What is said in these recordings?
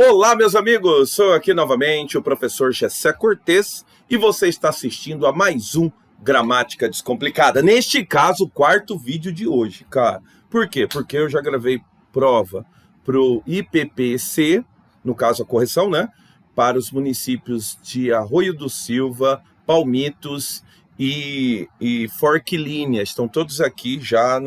Olá, meus amigos! Sou aqui novamente o professor Gessé Cortez e você está assistindo a mais um Gramática Descomplicada. Neste caso, o quarto vídeo de hoje, cara. Por quê? Porque eu já gravei prova para o IPPC, no caso a correção, né? Para os municípios de Arroio do Silva, Palmitos e Forquilhinha. Estão todos aqui já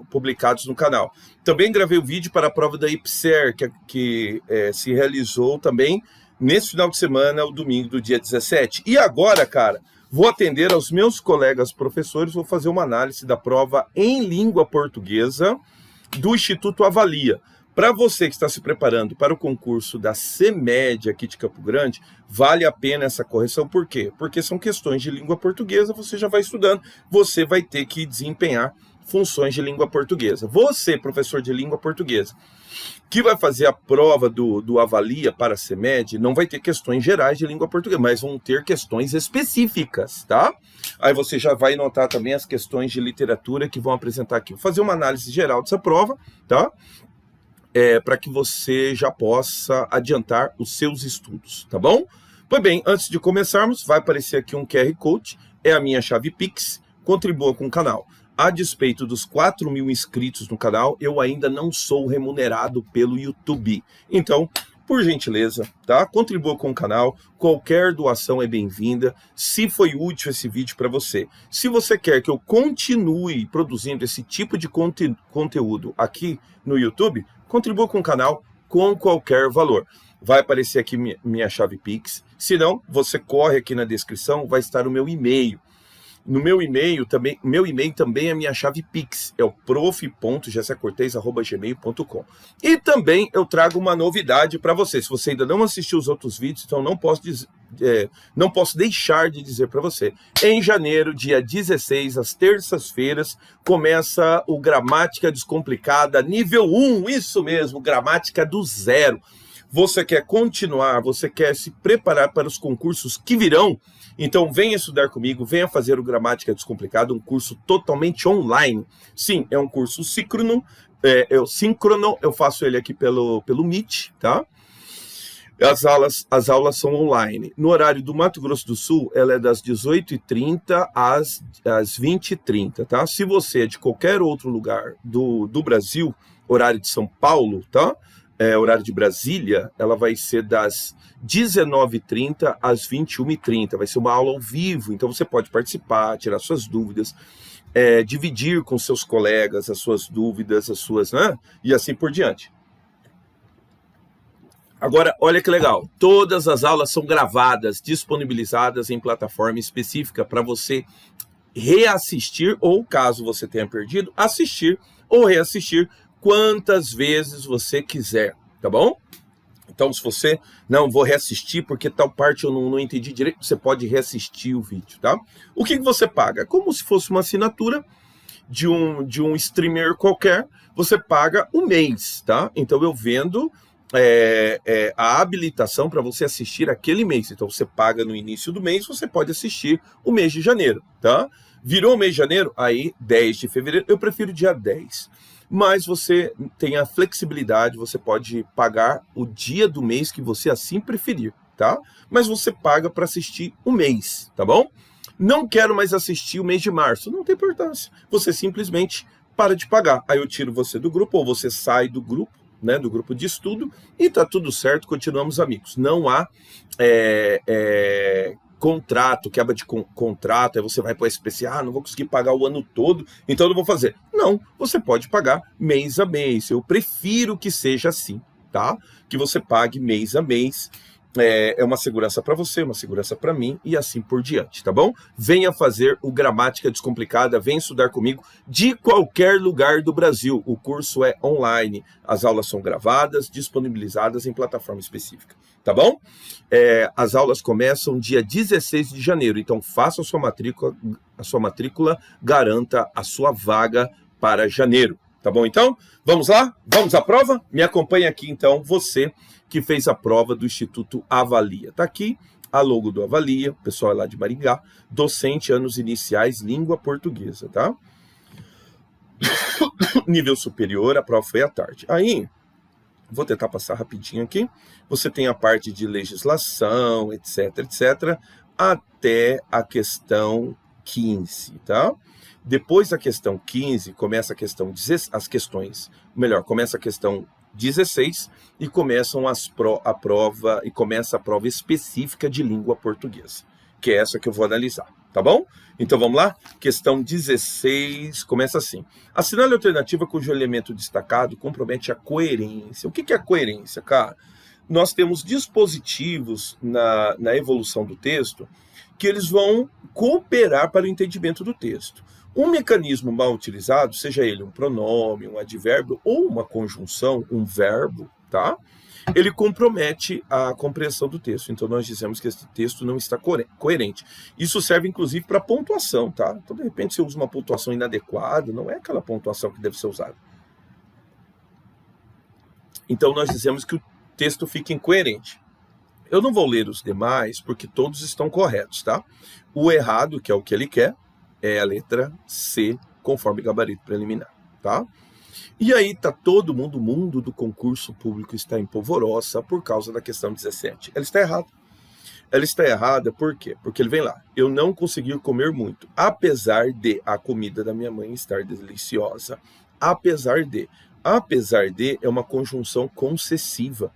publicados no canal. Também gravei o vídeo para a prova da IPSER, que se realizou também nesse final de semana, o domingo do dia 17. E agora, cara, vou atender aos meus colegas professores, vou fazer uma análise da prova em língua portuguesa do Instituto Avalia. Para você que está se preparando para o concurso da CEMED aqui de Campo Grande, vale a pena essa correção. Por quê? Porque são questões de língua portuguesa, você já vai estudando, você vai ter que desempenhar funções de língua portuguesa. Você, professor de língua portuguesa, que vai fazer a prova do Avalia para a CEMED, não vai ter questões gerais de língua portuguesa, mas vão ter questões específicas, tá? Aí você já vai notar também as questões de literatura que vão apresentar aqui. Vou fazer uma análise geral dessa prova, tá? Para que você já possa adiantar os seus estudos, tá bom? Pois bem, antes de começarmos, vai aparecer aqui um QR Code, é a minha chave Pix, contribua com o canal. A despeito dos 4.000 inscritos no canal, eu ainda não sou remunerado pelo YouTube. Então, por gentileza, tá? Contribua com o canal, qualquer doação é bem-vinda, se foi útil esse vídeo para você. Se você quer que eu continue produzindo esse tipo de conteúdo aqui no YouTube, contribua com o canal com qualquer valor. Vai aparecer aqui minha chave Pix, se não, você corre aqui na descrição, vai estar o meu e-mail. No meu e-mail também, é minha chave Pix, é o prof.gessecortez@gmail.com. E também eu trago uma novidade para você. Se você ainda não assistiu os outros vídeos, então não posso deixar de dizer para você. Em janeiro, dia 16, às terças-feiras, começa o Gramática Descomplicada nível 1, isso mesmo, gramática do zero. Você quer continuar, você quer se preparar para os concursos que virão? Então venha estudar comigo, venha fazer o Gramática Descomplicada, um curso totalmente online. Sim, é um curso síncrono, eu faço ele aqui pelo Meet, tá? As aulas são online. No horário do Mato Grosso do Sul, ela é das 18h30 às 20h30, tá? Se você é de qualquer outro lugar do Brasil, horário de São Paulo, tá? Horário de Brasília, ela vai ser das 19h30 às 21h30. Vai ser uma aula ao vivo, então você pode participar, tirar suas dúvidas, dividir com seus colegas as suas dúvidas, né? E assim por diante. Agora, olha que legal, todas as aulas são gravadas, disponibilizadas em plataforma específica para você reassistir, ou caso você tenha perdido, assistir ou reassistir quantas vezes você quiser, tá bom? Então, se você não vou reassistir porque tal parte eu não entendi direito, você pode reassistir o vídeo, tá? O que você paga? Como se fosse uma assinatura de um streamer qualquer, você paga um mês, tá? Então, eu vendo a habilitação para você assistir aquele mês. Então, você paga no início do mês, você pode assistir o mês de janeiro, tá? Virou o mês de janeiro? Aí, 10 de fevereiro, eu prefiro dia 10. Mas você tem a flexibilidade, você pode pagar o dia do mês que você assim preferir, tá? Mas você paga para assistir o mês, tá bom? Não quero mais assistir o mês de março, não tem importância. Você simplesmente para de pagar. Aí eu tiro você do grupo, ou você sai do grupo, né, do grupo de estudo, e tá tudo certo, continuamos amigos. Não há contrato, quebra de contrato, aí você vai para o SPC, não vou conseguir pagar o ano todo, então eu não vou fazer. Não, você pode pagar mês a mês, eu prefiro que seja assim, tá? Que você pague mês a mês, é uma segurança para você, uma segurança para mim e assim por diante, tá bom? Venha fazer o Gramática Descomplicada, venha estudar comigo de qualquer lugar do Brasil. O curso é online, as aulas são gravadas, disponibilizadas em plataforma específica, tá bom? As aulas começam dia 16 de janeiro, então faça a sua matrícula, garanta a sua vaga para janeiro, tá bom então? Vamos lá? Vamos à prova? Me acompanha aqui então, você que fez a prova do Instituto Avalia. Tá aqui a logo do Avalia, o pessoal é lá de Maringá, docente anos iniciais, língua portuguesa, tá? Nível superior, a prova foi à tarde. Aí, Vou tentar passar rapidinho aqui. Você tem a parte de legislação, etc, etc, até a questão 15, tá? Depois da questão 15, começa a questão começa a questão 16 e começa a prova específica de língua portuguesa, que é essa que eu vou analisar, tá bom? Então vamos lá? Questão 16 começa assim. Assinale a alternativa cujo elemento destacado compromete a coerência. O que é a coerência, cara? Nós temos dispositivos na evolução do texto que eles vão cooperar para o entendimento do texto. Um mecanismo mal utilizado, seja ele um pronome, um advérbio ou uma conjunção, um verbo, tá? Ele compromete a compreensão do texto. Então, nós dizemos que esse texto não está coerente. Isso serve, inclusive, para pontuação, tá? Então, de repente, você usa uma pontuação inadequada, não é aquela pontuação que deve ser usada. Então, nós dizemos que o texto fica incoerente. Eu não vou ler os demais, porque todos estão corretos, tá? O errado, que é o que ele quer, é a letra C, conforme gabarito preliminar, tá? E aí tá todo mundo, o mundo do concurso público está em polvorosa por causa da questão 17. Ela está errada. Ela está errada por quê? Porque ele vem lá, eu não consegui comer muito, apesar de a comida da minha mãe estar deliciosa. Apesar de é uma conjunção concessiva.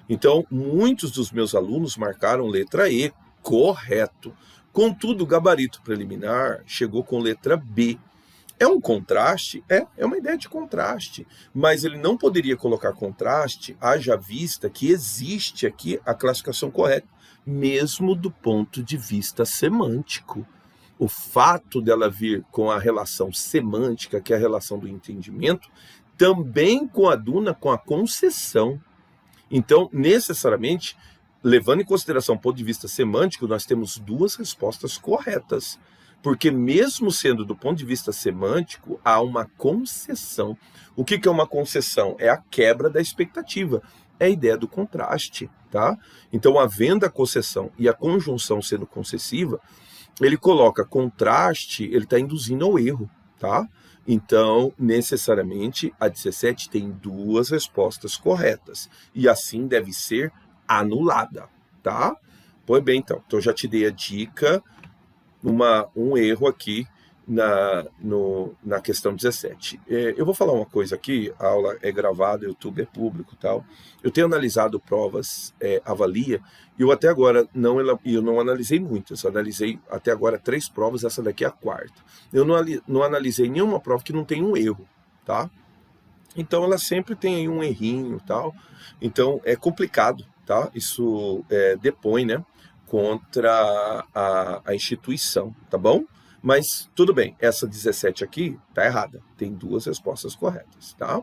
Então, muitos dos meus alunos marcaram letra E, correto. Contudo, o gabarito preliminar chegou com letra B. É um contraste? É uma ideia de contraste. Mas ele não poderia colocar contraste, haja vista que existe aqui a classificação correta, mesmo do ponto de vista semântico. O fato dela vir com a relação semântica, que é a relação do entendimento, também coaduna com a concessão. Então, necessariamente, levando em consideração o ponto de vista semântico, nós temos duas respostas corretas. Porque mesmo sendo do ponto de vista semântico, há uma concessão. O que é uma concessão? É a quebra da expectativa. É a ideia do contraste, tá? Então, havendo a concessão e a conjunção sendo concessiva, ele coloca contraste, ele está induzindo ao erro, tá? Então, necessariamente, a 17 tem duas respostas corretas. E assim deve ser anulada, tá? Pois bem, então. Então, eu já te dei a dica, um erro aqui na questão 17. Eu vou falar uma coisa aqui, a aula é gravada, o YouTube é público e tal. Eu tenho analisado provas Avalia, e eu até agora eu não analisei muitas, eu analisei até agora 3 provas, essa daqui é a 4ª. Eu não analisei nenhuma prova que não tem um erro, tá? Então ela sempre tem aí um errinho e tal, então é complicado, tá? Isso depõe, né, contra a instituição, tá bom? Mas tudo bem, essa 17 aqui tá errada, tem duas respostas corretas, tá?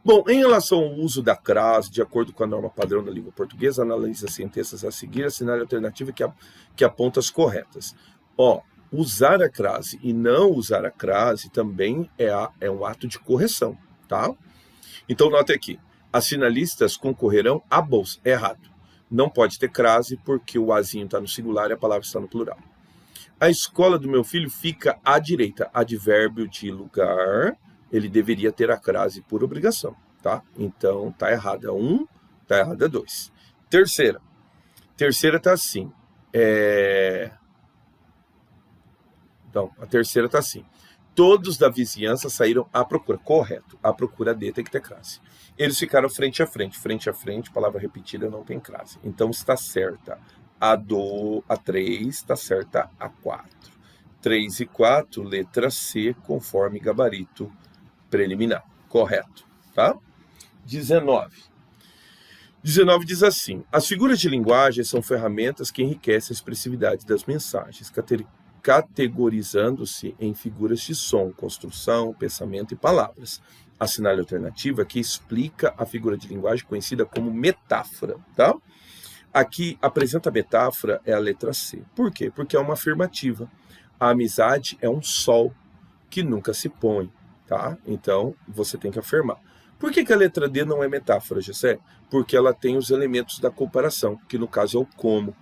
Bom, em relação ao uso da crase, de acordo com a norma padrão da língua portuguesa, analise as sentenças a seguir, assinale a alternativa que aponta as corretas. Ó, usar a crase e não usar a crase também é um ato de correção, tá? Então, note aqui, as finalistas concorrerão à bolsa, é errado. Não pode ter crase porque o azinho está no singular e a palavra está no plural. A escola do meu filho fica à direita. Advérbio de lugar, ele deveria ter a crase por obrigação, tá? Então, tá errada 1, tá errada 2. Terceira tá assim. Então, a terceira tá assim. Todos da vizinhança saíram à procura. Correto. A procura D tem que ter crase. Eles ficaram frente a frente. Frente a frente, palavra repetida não tem crase. Então, está certa a 3, está certa a 4. 3 e 4, letra C, conforme gabarito preliminar. Correto, tá? 19 diz assim: as figuras de linguagem são ferramentas que enriquecem a expressividade das mensagens, categorizando-se em figuras de som, construção, pensamento e palavras. Assinale a alternativa que explica a figura de linguagem conhecida como metáfora, tá? Aqui, apresenta a metáfora é a letra C. Por quê? Porque é uma afirmativa. A amizade é um sol que nunca se põe, tá? Então, você tem que afirmar. Por que a letra D não é metáfora, Gessé? Porque ela tem os elementos da comparação, que no caso é o como.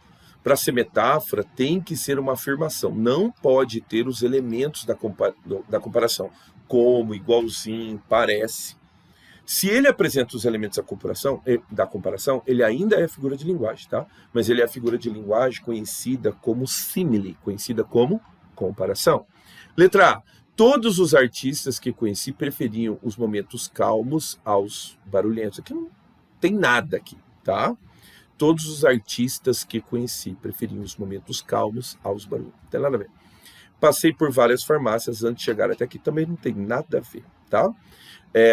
Para ser metáfora, tem que ser uma afirmação. Não pode ter os elementos da comparação, como, igualzinho, parece. Se ele apresenta os elementos da comparação, ele ainda é figura de linguagem, tá? Mas ele é a figura de linguagem conhecida como símile, conhecida como comparação. Letra A. Todos os artistas que conheci preferiam os momentos calmos aos barulhentos. Aqui não tem nada aqui, tá? Todos os artistas que conheci preferiam os momentos calmos aos barulhentos. Não tem nada a ver. Passei por várias farmácias antes de chegar até aqui. Também não tem nada a ver, tá?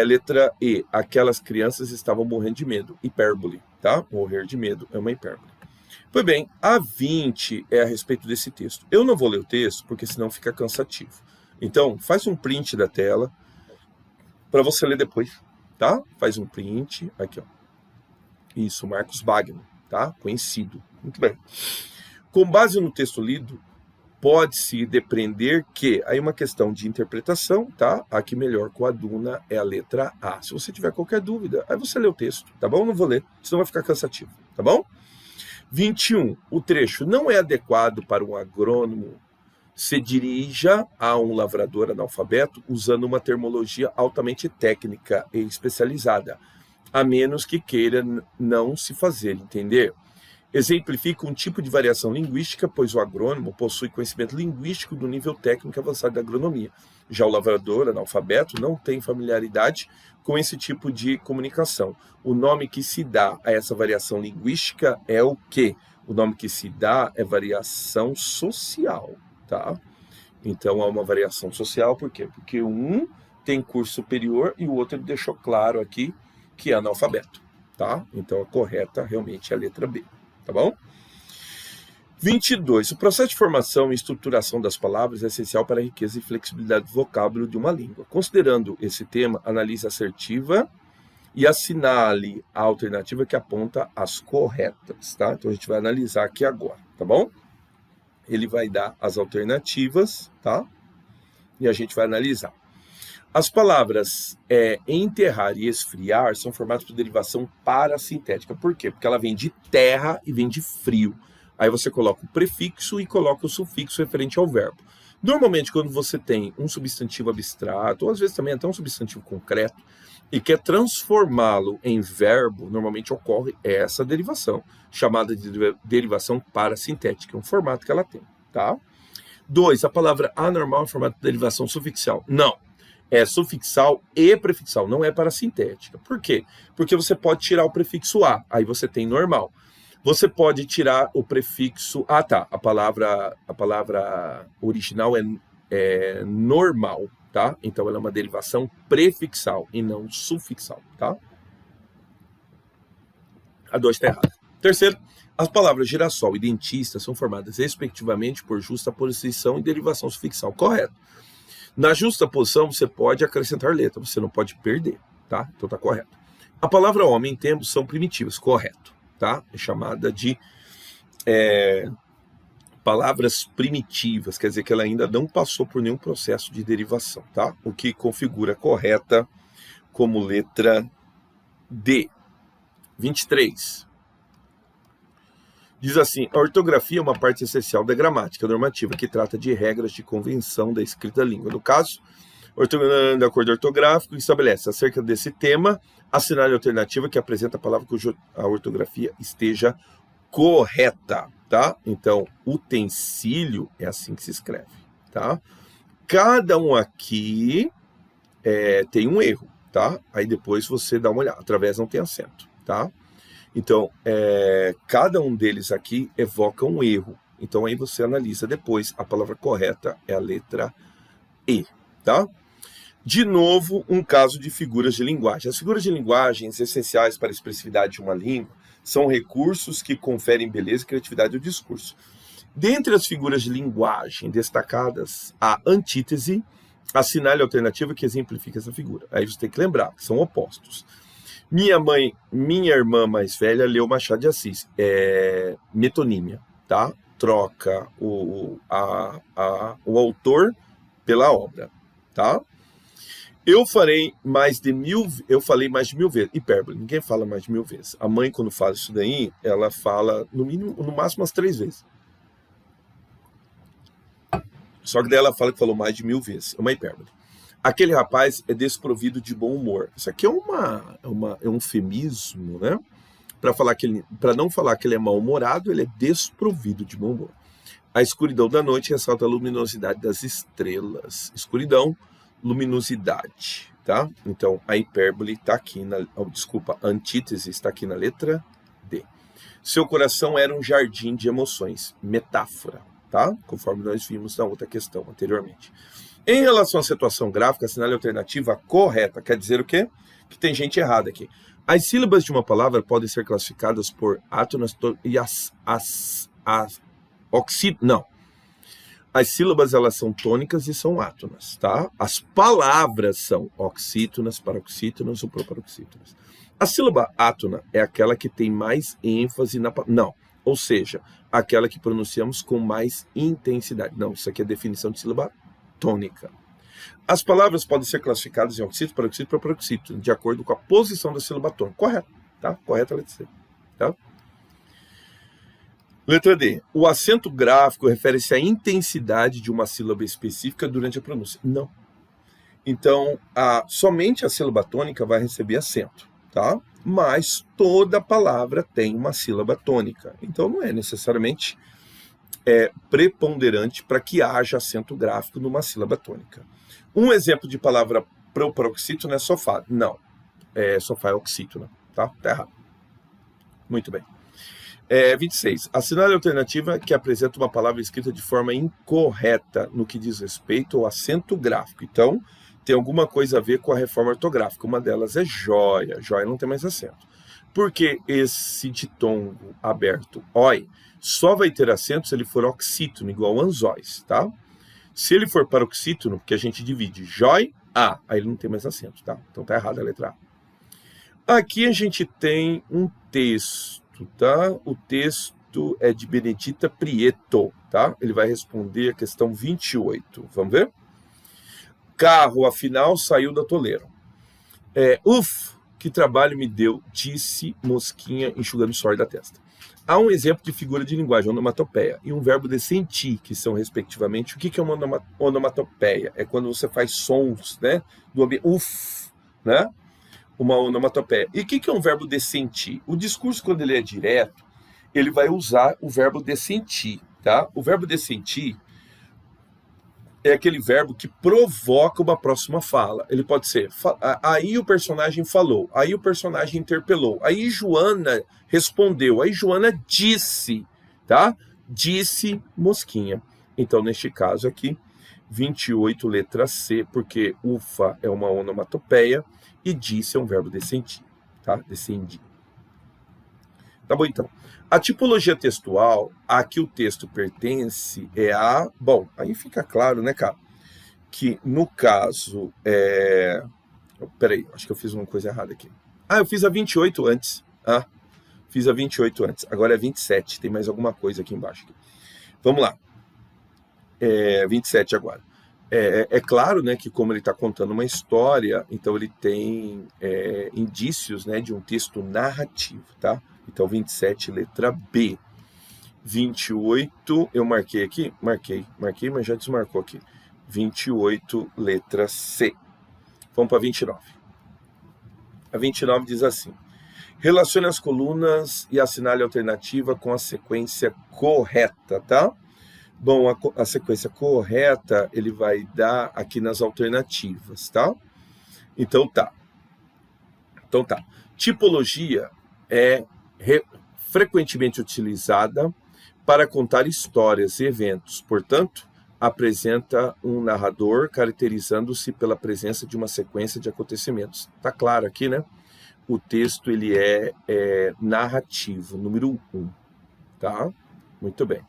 Letra E. Aquelas crianças estavam morrendo de medo. Hipérbole, tá? Morrer de medo é uma hipérbole. Pois bem, a 20 é a respeito desse texto. Eu não vou ler o texto, porque senão fica cansativo. Então, faz um print da tela para você ler depois, tá? Faz um print, aqui, ó. Isso, Marcos Bagno, tá? Conhecido. Muito bem. Com base no texto lido, pode-se depreender que, aí uma questão de interpretação, tá? A que melhor coaduna é a letra A. Se você tiver qualquer dúvida, aí você lê o texto, tá bom? Não vou ler, senão vai ficar cansativo, tá bom? 21. O trecho não é adequado para um agrônomo se dirija a um lavrador analfabeto usando uma terminologia altamente técnica e especializada, a menos que queira não se fazer entender. Exemplifica um tipo de variação linguística, pois o agrônomo possui conhecimento linguístico do nível técnico avançado da agronomia. Já o lavrador analfabeto não tem familiaridade com esse tipo de comunicação. O nome que se dá a essa variação linguística é o quê? O nome que se dá é variação social, tá? Então, há uma variação social, por quê? Porque um tem curso superior e o outro ele deixou claro aqui que é analfabeto, tá? Então, a correta realmente é a letra B. Tá bom? 22. O processo de formação e estruturação das palavras é essencial para a riqueza e flexibilidade do vocábulo de uma língua. Considerando esse tema, analise a assertiva e assinale a alternativa que aponta as corretas, tá? Então, a gente vai analisar aqui agora, tá bom? Ele vai dar as alternativas, tá? E a gente vai analisar. As palavras enterrar e esfriar são formadas por derivação parasintética. Por quê? Porque ela vem de terra e vem de frio. Aí você coloca o prefixo e coloca o sufixo referente ao verbo. Normalmente, quando você tem um substantivo abstrato, ou às vezes também até um substantivo concreto, e quer transformá-lo em verbo, normalmente ocorre essa derivação, chamada de derivação parasintética. É um formato que ela tem, tá? 2. A palavra anormal é formato de derivação sufixal. Não. É sufixal e prefixal, não é parasintética. Por quê? Porque você pode tirar o prefixo a, aí você tem normal. Você pode tirar o prefixo... Ah, tá. A palavra original é normal, tá? Então, ela é uma derivação prefixal e não sufixal, tá? A 2 está errada. Terceiro, as palavras girassol e dentista são formadas, respectivamente, por justaposição e derivação sufixal. Correto. Na justaposição, você pode acrescentar letra, você não pode perder, tá? Então tá correto. A palavra homem em tempos são primitivas, correto, tá? É chamada de palavras primitivas, quer dizer que ela ainda não passou por nenhum processo de derivação, tá? O que configura correta como letra D. 23. Diz assim, a ortografia é uma parte essencial da gramática normativa, que trata de regras de convenção da escrita da língua. No caso, de acordo ortográfico, estabelece acerca desse tema, assinale a alternativa que apresenta a palavra cuja a ortografia esteja correta, tá? Então, utensílio é assim que se escreve, tá? Cada um aqui tem um erro, tá? Aí depois você dá uma olhada, através não tem acento, tá? Então, cada um deles aqui evoca um erro. Então, aí você analisa depois. A palavra correta é a letra E, tá? De novo, um caso de figuras de linguagem. As figuras de linguagens essenciais para a expressividade de uma língua são recursos que conferem beleza e criatividade ao discurso. Dentre as figuras de linguagem destacadas, a antítese, assinale a alternativa que exemplifica essa figura. Aí você tem que lembrar que são opostos. Minha irmã mais velha leu Machado de Assis. Metonímia, tá? Troca o autor pela obra, tá? Eu falei mais de 1000 vezes. Hipérbole, ninguém fala mais de 1000 vezes. A mãe, quando fala isso daí, ela fala no máximo umas 3 vezes. Só que daí ela fala que falou mais de 1000 vezes. É uma hipérbole. Aquele rapaz é desprovido de bom humor. Isso aqui é um eufemismo, né? Para não falar que ele é mal-humorado, ele é desprovido de bom humor. A escuridão da noite ressalta a luminosidade das estrelas. Escuridão, luminosidade, tá? Então, a hipérbole está aqui a antítese está aqui na letra D. Seu coração era um jardim de emoções. Metáfora, tá? Conforme nós vimos na outra questão anteriormente. Em relação à situação gráfica, assinale a alternativa correta. Quer dizer o quê? Que tem gente errada aqui. As sílabas de uma palavra podem ser classificadas por átonas e não. As sílabas, elas são tônicas e são átonas, tá? As palavras são oxítonas, paroxítonas ou proparoxítonas. A sílaba átona é aquela que tem mais ênfase na palavra. Não, ou seja, aquela que pronunciamos com mais intensidade. Não, isso aqui é a definição de sílaba tônica. As palavras podem ser classificadas em oxítono, paroxítono e proparoxítono, de acordo com a posição da sílaba tônica. Correto, tá? Correta a letra C, tá? Letra D. O acento gráfico refere-se à intensidade de uma sílaba específica durante a pronúncia. Não. Então, somente a sílaba tônica vai receber acento, tá? Mas toda palavra tem uma sílaba tônica. Então, não é necessariamente preponderante para que haja acento gráfico numa sílaba tônica. Um exemplo de palavra proparoxítono é sofá. Não. Sofá é oxítona, tá? Tá errado. Muito bem. 26. Assinale a alternativa que apresenta uma palavra escrita de forma incorreta no que diz respeito ao acento gráfico. Então, tem alguma coisa a ver com a reforma ortográfica. Uma delas é joia. Joia não tem mais acento. Porque esse ditongo aberto, oi, só vai ter acento se ele for oxítono, igual anzóis, tá? Se ele for paroxítono, porque a gente divide jói, a, aí ele não tem mais acento, tá? Então tá errada a letra A. Aqui a gente tem um texto, tá? O texto é de Benedita Prieto, tá? Ele vai responder a questão 28. Vamos ver? Carro, afinal, saiu da toleira. Que trabalho me deu, disse Mosquinha, enxugando o suor da testa. Há um exemplo de figura de linguagem, onomatopeia, e um verbo de sentir, que são, respectivamente, o que é uma onomatopeia? É quando você faz sons, né? Do ambiente, né? Uma onomatopeia. E o que é um verbo de sentir? O discurso, quando ele é direto, ele vai usar o verbo de sentir, tá? O verbo de sentir é aquele verbo que provoca uma próxima fala. Ele pode ser, aí o personagem falou, aí o personagem interpelou, aí Joana respondeu, aí Joana disse, tá? Disse Mosquinha. Então, neste caso aqui, 28, letra C, porque ufa é uma onomatopeia e disse é um verbo de sentir, tá? Descendi. Tá bom, então. A tipologia textual a que o texto pertence é a... Bom, aí fica claro, né, cara? Que no caso... Peraí, acho que eu fiz uma coisa errada aqui. Eu fiz a 28 antes. Fiz a 28 antes. Agora é 27. Tem mais alguma coisa aqui embaixo. Vamos lá. 27 agora. É claro, né, que como ele está contando uma história, então ele tem indícios, né, de um texto narrativo, tá? Então, 27, letra B. 28, eu marquei aqui? Marquei, mas já desmarcou aqui. 28, letra C. Vamos para 29. A 29 diz assim: relacione as colunas e assinale a alternativa com a sequência correta, tá? Bom, a sequência correta ele vai dar aqui nas alternativas, tá? Então tá. Tipologia é frequentemente utilizada para contar histórias e eventos. Portanto, apresenta um narrador caracterizando-se pela presença de uma sequência de acontecimentos. Tá claro aqui, né? O texto ele é narrativo, número 1. Tá? Muito bem.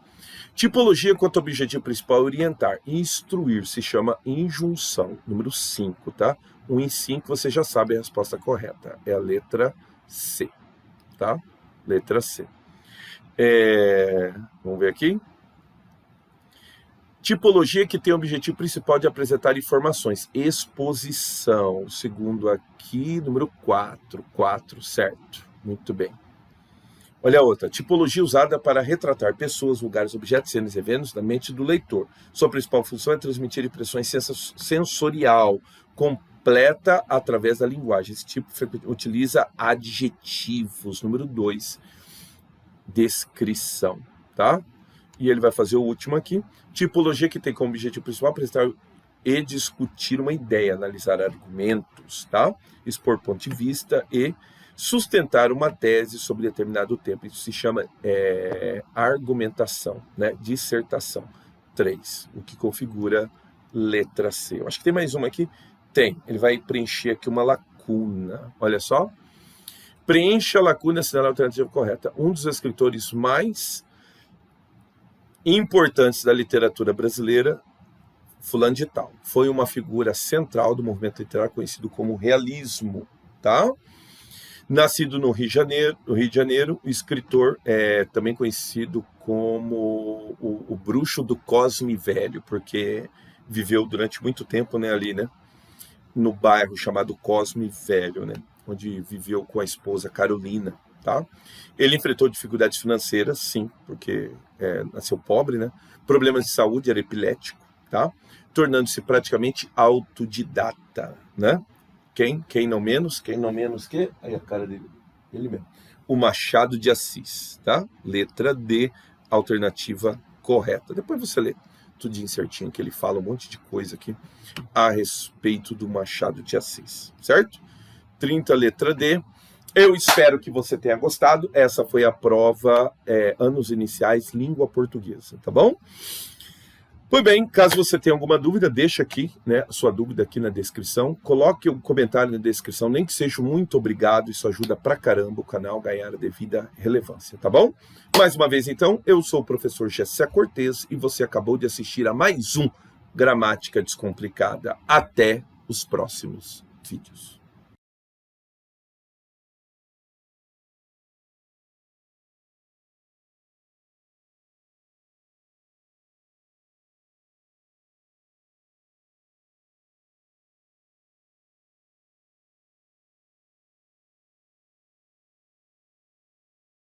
Tipologia quanto ao objetivo principal é orientar. Instruir se chama injunção, número 5, tá? 1 em 5 você já sabe a resposta correta. É a letra C, tá? Letra C. Vamos ver aqui. Tipologia que tem o objetivo principal de apresentar informações. Exposição, segundo aqui, número 4. 4, certo. Muito bem. Olha a outra. Tipologia usada para retratar pessoas, lugares, objetos, cenas e eventos na mente do leitor. Sua principal função é transmitir impressões sensorial completa através da linguagem. Esse tipo utiliza adjetivos. Número 2, descrição, tá? E ele vai fazer o último aqui. Tipologia que tem como objetivo principal apresentar e discutir uma ideia, analisar argumentos, tá? Expor ponto de vista e sustentar uma tese sobre determinado tempo. Isso se chama argumentação, né? Dissertação. 3, o que configura letra C. Eu acho que tem mais uma aqui. Tem. Ele vai preencher aqui uma lacuna. Olha só. Preencha a lacuna assinalando a alternativa correta. Um dos escritores mais importantes da literatura brasileira, fulano de tal, foi uma figura central do movimento literário conhecido como realismo, tá? Nascido no Rio de Janeiro, o escritor é também conhecido como o bruxo do Cosme Velho, porque viveu durante muito tempo, né, ali, né, no bairro chamado Cosme Velho, né, onde viveu com a esposa Carolina, tá? Ele enfrentou dificuldades financeiras, sim, porque nasceu pobre, né? Problemas de saúde, era epilético, tá? Tornando-se praticamente autodidata, né? Quem não menos que... Aí a cara dele, ele mesmo. O Machado de Assis, tá? Letra D, alternativa correta. Depois você lê tudinho certinho, que ele fala um monte de coisa aqui a respeito do Machado de Assis, certo? 30, letra D. Eu espero que você tenha gostado. Essa foi a prova anos iniciais, língua portuguesa, tá bom? Pois bem, caso você tenha alguma dúvida, deixa aqui, né, a sua dúvida aqui na descrição. Coloque um comentário na descrição, nem que seja muito obrigado. Isso ajuda pra caramba o canal a ganhar a devida relevância, tá bom? Mais uma vez, então, eu sou o professor Gessé Cortez e você acabou de assistir a mais um Gramática Descomplicada. Até os próximos vídeos.